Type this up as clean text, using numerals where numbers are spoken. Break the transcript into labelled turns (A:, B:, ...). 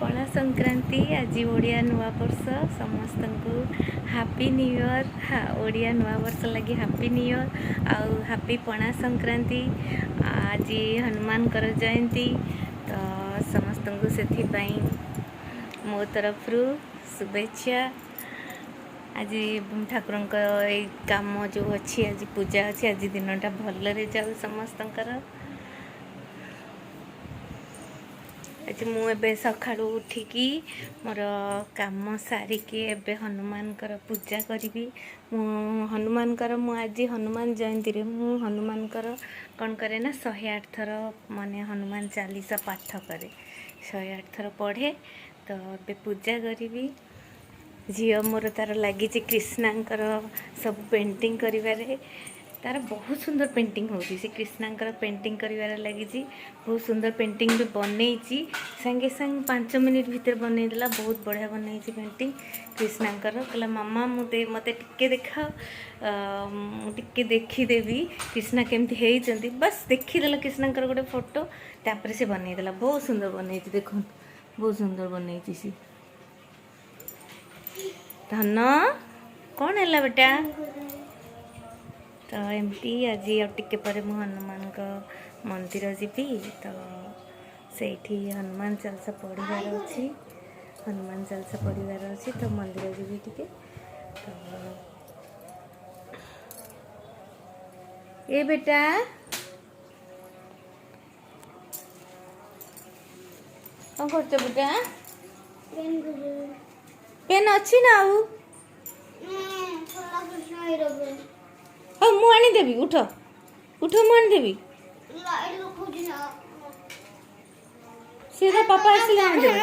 A: पणा संक्रांति आज ओडिया नुआ वर्ष समस्त को हापी न्यू ईयर। ओडिया नुआ वर्ष लगी हापी न्यू ईयर आउ हापी पणा संक्रांति। आज हनुमान कर जयंती तो समस्त को से मो तरफ शुभेच्छा। आज ठाकुर काम जो अच्छी आज पूजा अच्छी आज दिनटा भलरे जाऊ समस्तंकर। आज मुझे सका उठिकी मोर काम सारिकी एबे हनुमान पूजा करी। हनुमान आज हनुमान जयंती रे मु हनुमान कौन करे ना 108 थर माने हनुमान चालीसा पाठ करे 108 थर पढ़े। तो एबे पूजा करी। झील मोर तार लगी कृष्णांकर सब पेंटिंग करिवारे तार बहुत सुंदर पेंटिंग होती से कृष्णांकर पेंटिंग करिवारे लगी। बहुत सुंदर पेंटिंग भी बनई संगे संग 5 मिनिट भीतर बनई देला। बहुत बढ़िया बनई पेंटिंग कृष्णांकर। कहला मामा मुझे मते टिके देखा टिके देखीदेवी कृष्णा केमती होती। बस देखीदेला कृष्णांकर गोटे फोटो तापर से बनई देला। बहुत सुंदर बनई देखो बहुत सुंदर बनई सी। धन कौन है बेटा तो एमती आज टिके पर मु हनुमान मंदिर जीवी। तो सेठी हनुमान चालीसा पढ़ार अच्छी हनुमान चालीसा पढ़ार अच्छी तो मंदिर जीवी टिके। तो ए बेटा कौन कर बेटा पेन अच्छी ना मु आनीदेवी उठ उठ मु आनीदेवी सीधा पापा आसिले आनीदेवी।